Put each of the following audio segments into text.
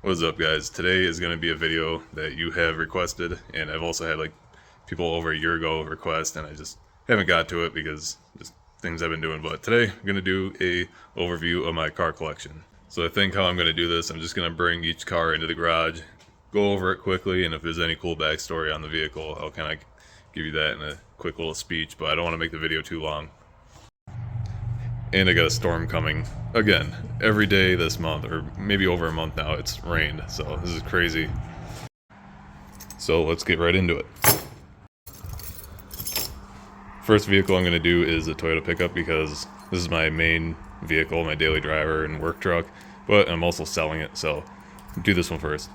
What's up, guys? Today is going to be a video that you have requested, and I've also had like people over a year ago request, and I just haven't got to it because just things I've been doing. But today I'm going to do a overview of my car collection. So I think how I'm going to do this, I'm just going to bring each car into the garage, go over it quickly, and if there's any cool backstory on the vehicle, I'll kind of give you that in a quick little speech, but I don't want to make the video too long. And I got a storm coming again every day this month, or maybe over a month now. It's rained, so this is crazy. So let's get right into it. First vehicle I'm going to do is a Toyota pickup because this is my main vehicle, my daily driver and work truck, but I'm also selling it, so do this one first.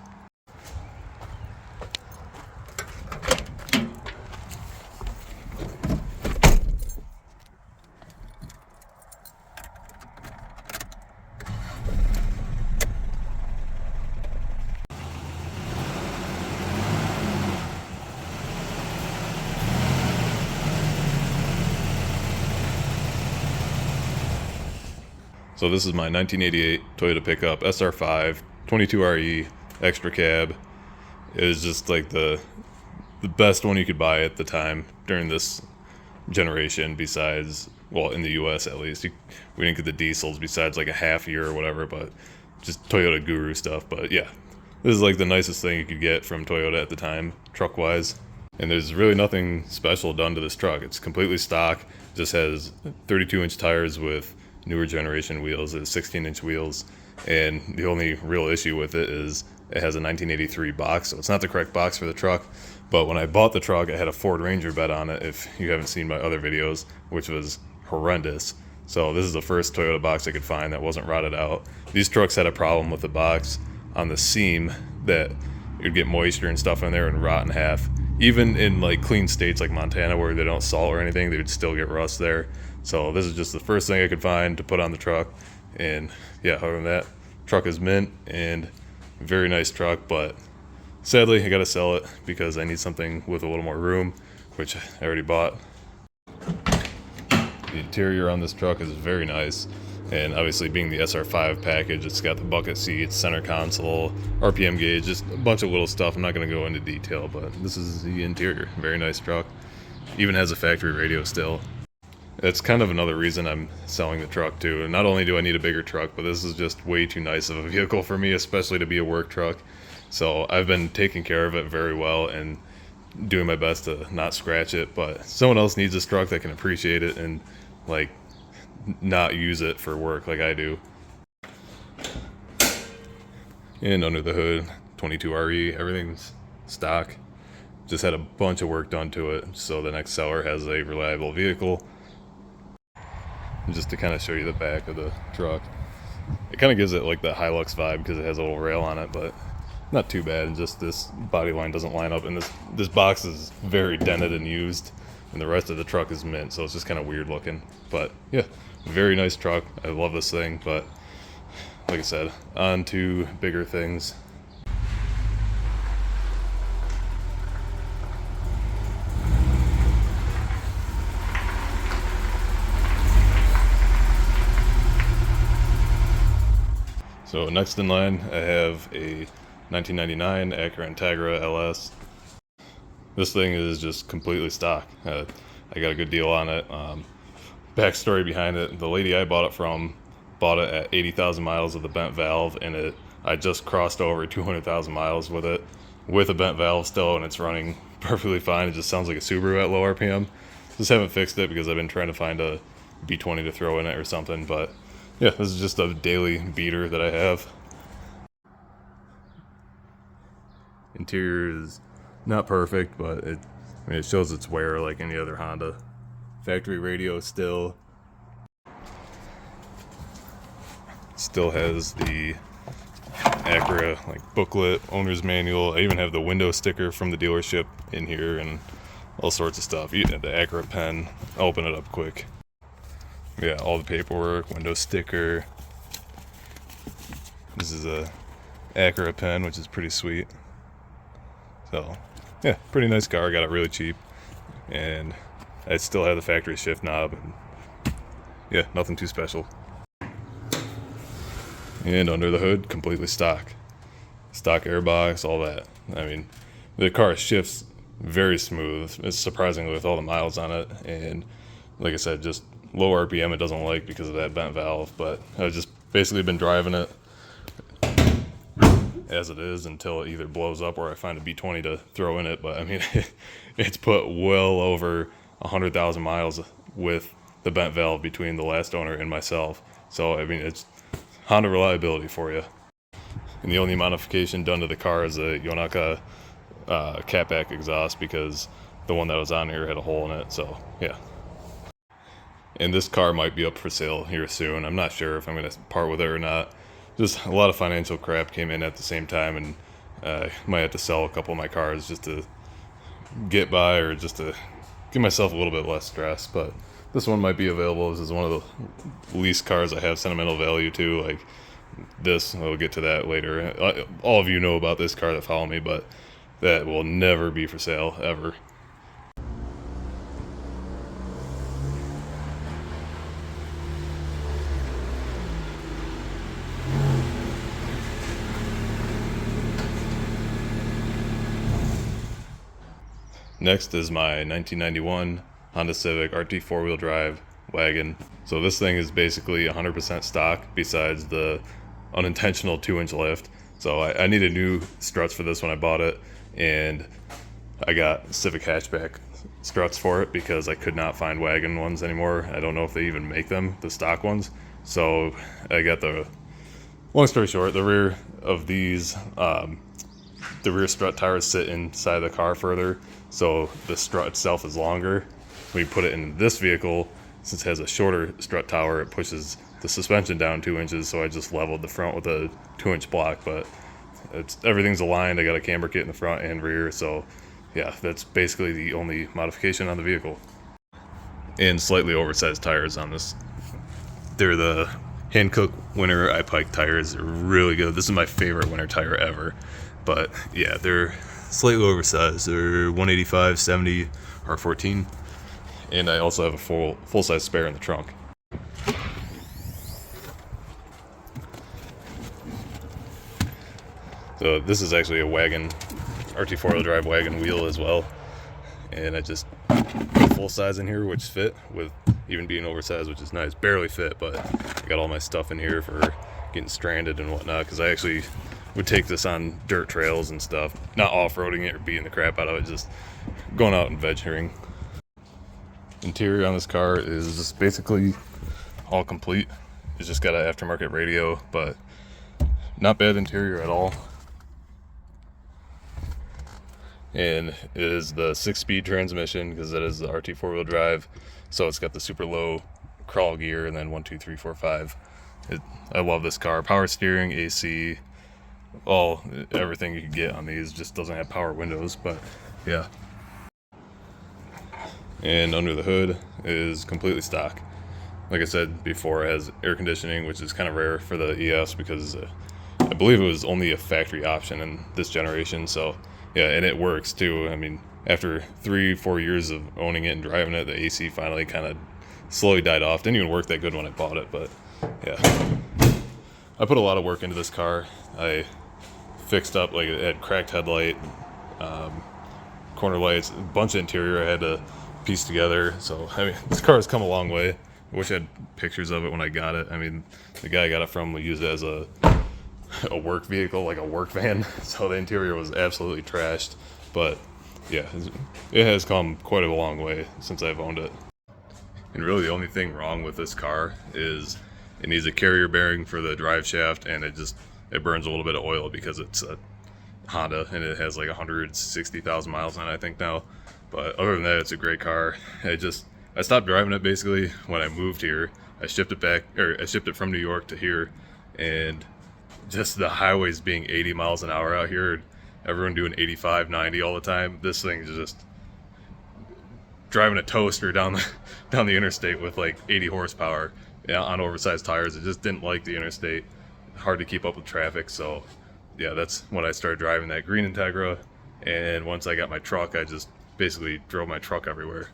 So this is my 1988 Toyota pickup, SR5, 22RE, Xtracab. It was just like the best one you could buy at the time during this generation, besides, well, in the US at least. We didn't get the diesels besides like a half year or whatever, but just Toyota guru stuff. But yeah, this is like the nicest thing you could get from Toyota at the time, truck-wise. And there's really nothing special done to this truck. It's completely stock, just has 32-inch tires with newer generation wheels. It's 16-inch wheels, and the only real issue with it is it has a 1983 box, so it's not the correct box for the truck. But when I bought the truck, I had a Ford Ranger bed on it, if you haven't seen my other videos, which was horrendous. So this is the first Toyota box I could find that wasn't rotted out. These trucks had a problem with the box on the seam that you'd get moisture and stuff in there and rot in half. Even in like clean states like Montana where they don't salt or anything, they would still get rust there. So this is just the first thing I could find to put on the truck. And yeah, other than that, truck is mint and very nice truck, but sadly I gotta sell it because I need something with a little more room, which I already bought. The interior on this truck is very nice, and obviously being the SR5 package, it's got the bucket seats, center console, RPM gauge, just a bunch of little stuff. I'm not going to go into detail, but this is the interior. Very nice truck. Even has a factory radio still. That's kind of another reason I'm selling the truck too. Not only do I need a bigger truck, but this is just way too nice of a vehicle for me, especially to be a work truck. So I've been taking care of it very well and doing my best to not scratch it, but someone else needs this truck that can appreciate it and like not use it for work like I do. And under the hood, 22RE, everything's stock. Just had a bunch of work done to it, so the next seller has a reliable vehicle. And just to kind of show you the back of the truck, it kind of gives it like the Hilux vibe because it has a little rail on it, but not too bad. And just this body line doesn't line up, and this box is very dented and used, and the rest of the truck is mint, so it's just kind of weird looking. But yeah, very nice truck. I love this thing, but like I said, on to bigger things. So next in line, I have a 1999 Acura Integra LS. This thing is just completely stock. I got a good deal on it. Backstory behind it, the lady I bought it from bought it at 80,000 miles with a bent valve, and I just crossed over 200,000 miles with it with a bent valve still, and it's running perfectly fine. It just sounds like a Subaru at low RPM. Just haven't fixed it because I've been trying to find a B20 to throw in it or something, but yeah, this is just a daily beater that I have. Interior is not perfect, but it shows its wear like any other Honda. Factory radio still has the Acura like booklet, owner's manual. I even have the window sticker from the dealership in here and all sorts of stuff. The Acura pen. I'll open it up quick. Yeah, all the paperwork, window sticker. This is a Acura pen, which is pretty sweet. So yeah, pretty nice car. Got it really cheap, and I still have the factory shift knob. And yeah, nothing too special. And under the hood, completely stock. stock airbox, all that. I mean, the car shifts very smooth. It's surprisingly with all the miles on it, and like I said, just low RPM it doesn't like because of that bent valve. But I've just basically been driving it as it is until it either blows up or I find a B20 to throw in it. But I mean, it's put well over 100,000 miles with the bent valve between the last owner and myself. So I mean, it's Honda reliability for you. And the only modification done to the car is a Yonaka catback exhaust, because the one that was on here had a hole in it. So yeah. And this car might be up for sale here soon. I'm not sure if I'm going to part with it or not. Just a lot of financial crap came in at the same time, and might have to sell a couple of my cars just to get by, or just to give myself a little bit less stress. But this one might be available. This is one of the least cars I have sentimental value to. Like this, I'll get to that later. All of you know about this car that follow me, but that will never be for sale, ever. Next is my 1991 Honda Civic RT4 drive wagon. So this thing is basically 100% stock besides the unintentional 2-inch lift. So I needed new struts for this when I bought it, and I got Civic hatchback struts for it because I could not find wagon ones anymore. I don't know if they even make them, the stock ones. So I got long story short, the rear of these, the rear strut tires sit inside the car further, so the strut itself is longer. When you put it in this vehicle, since it has a shorter strut tower, it pushes the suspension down 2 inches, so I just leveled the front with a 2-inch block. But everything's aligned. I got a camber kit in the front and rear, so yeah, that's basically the only modification on the vehicle. And slightly oversized tires on this. They're the Hankook Winter I-Pike tires. They're really good. This is my favorite winter tire ever. But yeah, they're slightly oversized. They're 185/70 R14, and I also have a full-size spare in the trunk. So this is actually a wagon, RT4 drive wagon wheel as well, and I just put full size in here, which fit with even being oversized, which is nice. Barely fit, but I got all my stuff in here for getting stranded and whatnot, because I actually would take this on dirt trails and stuff, not off-roading it or beating the crap out of it, just going out and venturing. Interior on this car is just basically all complete. It's just got an aftermarket radio, but not bad interior at all. And it is the 6-speed transmission, because it is the RT 4-wheel drive, so it's got the super low crawl gear, and then 1, 2, 3, 4, 5. I love this car. Power steering, AC, everything you can get on these. Just doesn't have power windows, but yeah. And under the hood is completely stock. Like I said before, it has air conditioning, which is kind of rare for the ES, because I believe it was only a factory option in this generation. So yeah, and it works too. I mean, after 3-4 years of owning it and driving it, the AC finally kind of slowly died off. Didn't even work that good when I bought it, but yeah. I put a lot of work into this car. I fixed up, like, it had cracked headlight, corner lights, a bunch of interior I had to piece together. So I mean, this car has come a long way. I wish I had pictures of it when I got it. I mean, the guy I got it from used it as a work vehicle, like a work van, so the interior was absolutely trashed. But yeah, it has come quite a long way since I've owned it. And really the only thing wrong with this car is it needs a carrier bearing for the drive shaft, and it burns a little bit of oil because it's a Honda and it has like 160,000 miles on it, I think now. But other than that, it's a great car. I stopped driving it basically when I moved here. I shipped it from New York to here, and just the highways being 80 miles an hour out here, everyone doing 85, 90 all the time. This thing is just driving a toaster down the interstate with like 80 horsepower on oversized tires. It just didn't like the interstate. Hard to keep up with traffic. So yeah, that's when I started driving that green Integra. And once I got my truck, I just basically drove my truck everywhere.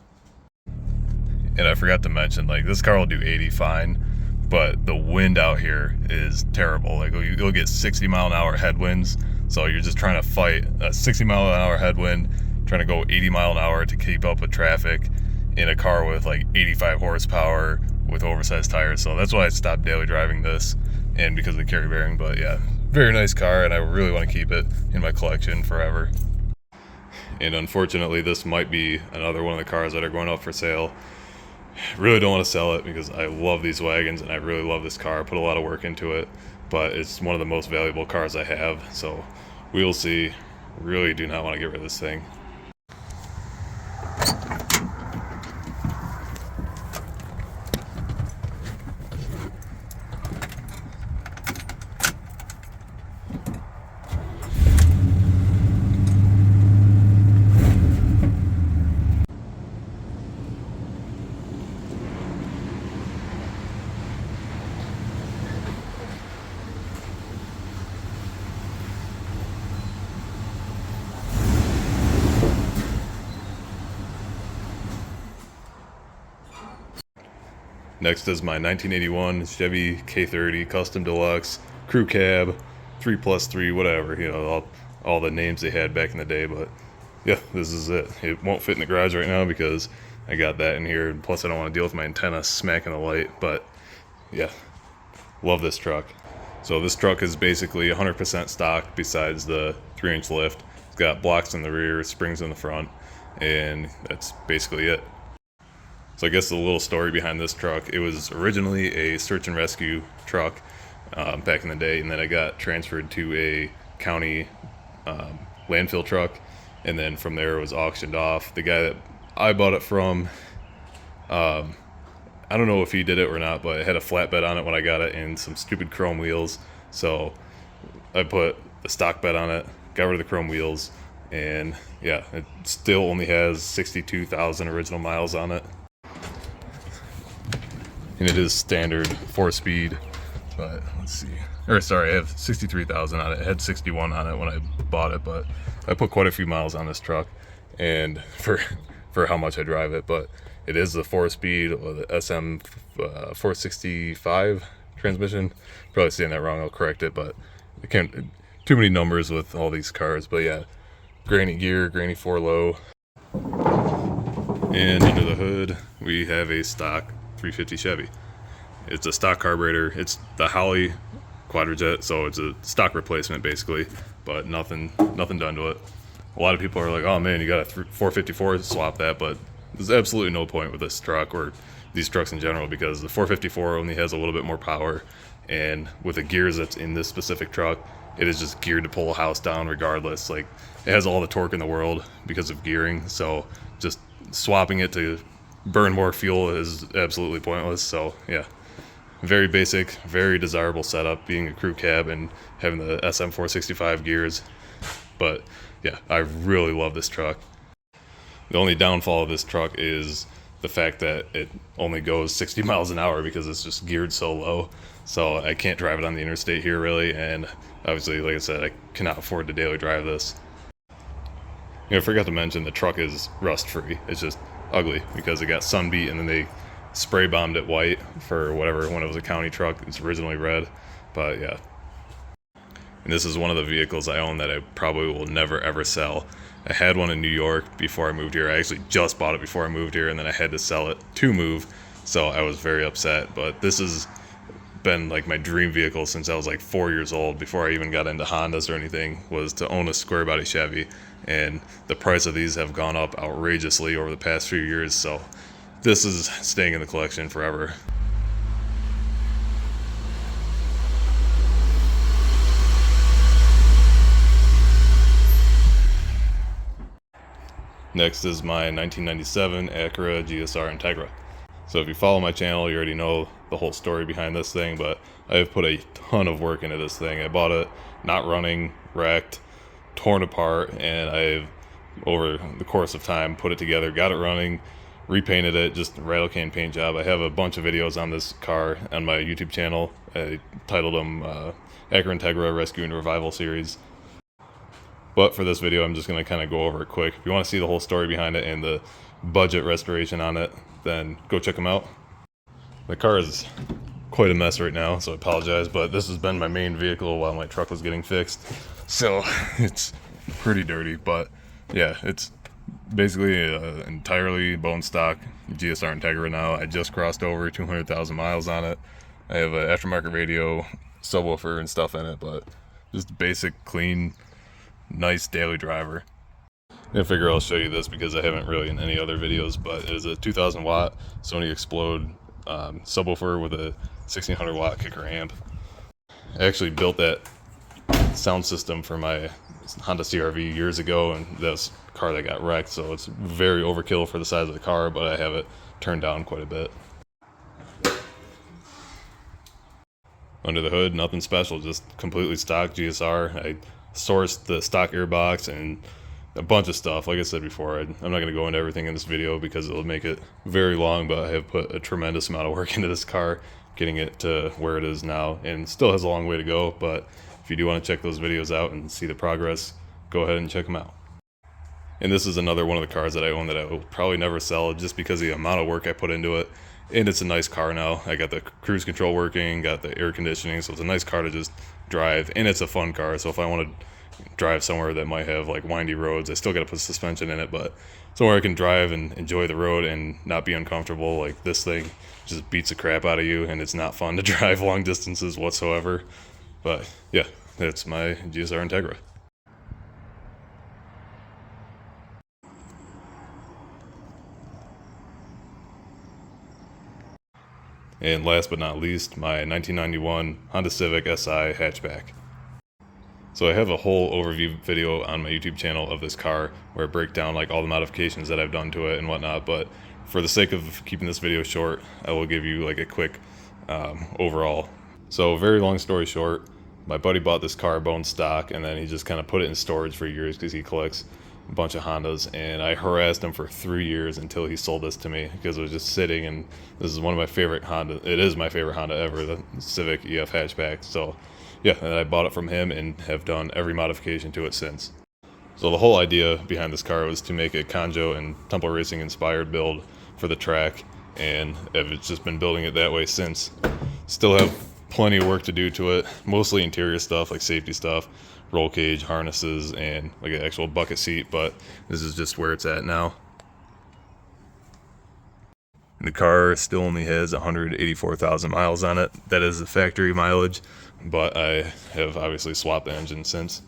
And I forgot to mention, like, this car will do 80 fine, but the wind out here is terrible. Like, you'll get 60 mile an hour headwinds, So you're just trying to fight a 60-mile-an-hour headwind, trying to go 80 mile an hour to keep up with traffic in a car with like 85 horsepower with oversized tires. So that's why I stopped daily driving this, and because of the carry bearing. But yeah, very nice car, and I really want to keep it in my collection forever. And unfortunately, this might be another one of the cars that are going up for sale. Really don't want to sell it because I love these wagons and I really love this car. I put a lot of work into it, but it's one of the most valuable cars I have, so we will see. Really do not want to get rid of this thing. Next is my 1981 Chevy K30 Custom Deluxe, Crew Cab, 3+3, whatever, you know, all the names they had back in the day. But yeah, this is it. It won't fit in the garage right now because I got that in here, and plus I don't want to deal with my antenna smacking the light. But yeah, love this truck. So this truck is basically 100% stock besides the 3-inch lift. It's got blocks in the rear, springs in the front, and that's basically it. So I guess the little story behind this truck, it was originally a search and rescue truck back in the day, and then I got transferred to a county landfill truck, and then from there it was auctioned off. The guy that I bought it from, I don't know if he did it or not, but it had a flatbed on it when I got it and some stupid chrome wheels. So I put the stock bed on it, got rid of the chrome wheels, and yeah, it still only has 62,000 original miles on it. And it is standard 4-speed, but let's see. Or sorry, I have 63,000 on it. It had 61 on it when I bought it, but I put quite a few miles on this truck, and for how much I drive it. But it is the 4-speed or the SM 465 transmission. Probably saying that wrong. I'll correct it, but I can't. Too many numbers with all these cars. But yeah, granny gear, granny 4-low, and under the hood we have a stock 350 Chevy. It's a stock carburetor. It's the Holly Quadrajet, so it's a stock replacement basically, but nothing done to it. A lot of people are like, oh man, you got a 454, swap that, but there's absolutely no point with this truck or these trucks in general, because the 454 only has a little bit more power, and with the gears that's in this specific truck, it is just geared to pull a house down regardless. Like, it has all the torque in the world because of gearing, so just swapping it to burn more fuel is absolutely pointless. So yeah, very basic, very desirable setup, being a crew cab and having the SM465 gears. But yeah, I really love this truck. The only downfall of this truck is the fact that it only goes 60 miles an hour because it's just geared so low. So I can't drive it on the interstate here really, and obviously, like I said, I cannot afford to daily drive this. You know, I forgot to mention the truck is rust free. It's just ugly because it got sun beat, and then they spray bombed it white for whatever, when it was a county truck. It's originally red. But yeah, and this is one of the vehicles I own that I probably will never ever sell. I had one in New York before I moved here. I actually just bought it before I moved here, and then I had to sell it to move, so I was very upset. But this has been like my dream vehicle since I was like 4 years old, before I even got into Hondas or anything, was to own a square body Chevy. And the price of these have gone up outrageously over the past few years, so this is staying in the collection forever. Next is my 1997 Acura GSR Integra. So if you follow my channel, you already know the whole story behind this thing, but I have put a ton of work into this thing. I bought it not running, wrecked, torn apart, and I've, over the course of time, put it together, got it running, repainted it, just a rattle can paint job. I have a bunch of videos on this car on my YouTube channel. I titled them Acura Integra Rescue and Revival Series. But for this video, I'm just going to kind of go over it quick. If you want to see the whole story behind it and the budget restoration on it, then go check them out. The car is quite a mess right now, so I apologize, but this has been my main vehicle while my truck was getting fixed. so it's pretty dirty. But yeah, it's basically an entirely bone stock GSR Integra now. I just crossed over 200,000 miles on it. I have an aftermarket radio, subwoofer and stuff in it, but just basic, clean, nice daily driver. I figure I'll show you this because I haven't really in any other videos, but it is a 2000 watt Sony Explode subwoofer with a 1600 watt kicker amp. I actually built that sound system for my Honda CR-V years ago, and this car that got wrecked, so it's very overkill for the size of the car, but I have it turned down quite a bit. Under the hood, nothing special, just completely stock GSR. I sourced the stock airbox and a bunch of stuff. Like I said before, I'm not going to go into everything in this video because it'll make it very long, but I have put a tremendous amount of work into this car, getting it to where it is now, and still has a long way to go. But if you do want to check those videos out and see the progress, go ahead and check them out. And this is another one of the cars that I own that I will probably never sell just because of the amount of work I put into it. And it's a nice car now. I got the cruise control working, got the air conditioning, so it's a nice car to just drive, and it's a fun car. So if I want to drive somewhere that might have like windy roads, I still got to put suspension in it, but somewhere I can drive and enjoy the road and not be uncomfortable. Like this thing just beats the crap out of you, and it's not fun to drive long distances whatsoever. But yeah, that's my GSR Integra. And last but not least, my 1991 Honda Civic Si hatchback. So I have a whole overview video on my YouTube channel of this car where I break down like all the modifications that I've done to it and whatnot, but for the sake of keeping this video short, I will give you like a quick overall. So very long story short, my buddy bought this car bone stock, and then he just kind of put it in storage for years because he collects a bunch of Hondas, and I harassed him for 3 years until he sold this to me because it was just sitting, and this is one of my favorite Honda. It is my favorite Honda ever, the Civic EF hatchback. So yeah, and I bought it from him and have done every modification to it since. So the whole idea behind this car was to make a Conjo and Temple Racing inspired build for the track, and I've just been building it that way since. Still have plenty of work to do to it, mostly interior stuff like safety stuff, roll cage, harnesses, and like an actual bucket seat, but this is just where it's at now. The car still only has 184,000 miles on it. That is the factory mileage, but I have obviously swapped the engine since.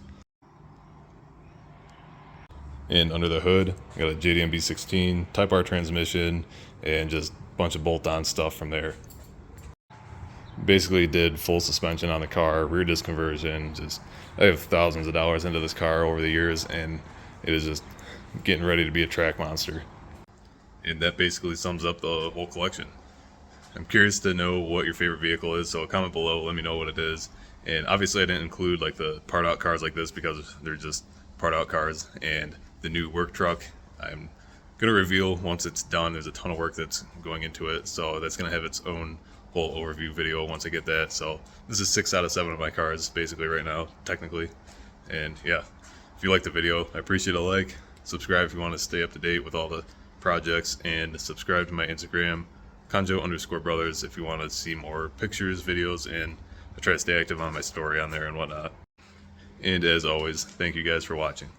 And under the hood, I got a JDM 16 Type R transmission and just a bunch of bolt-on stuff from there. Basically did full suspension on the car, rear disc conversion. Just I have thousands of dollars into this car over the years, and it is just getting ready to be a track monster. And that basically sums up the whole collection. I'm curious to know what your favorite vehicle is, so comment below, let me know what it is. And obviously I didn't include like the part out cars like this because they're just part out cars, and the new work truck I'm gonna reveal once it's done. There's a ton of work that's going into it, so that's gonna have its own whole overview video once I get that. So this is 6 out of 7 of my cars basically right now, technically. And yeah, if you like the video, I appreciate a like. Subscribe if you want to stay up to date with all the projects, and subscribe to my Instagram, Conjo_brothers, if you want to see more pictures, videos, and I try to stay active on my story on there and whatnot. And as always, thank you guys for watching.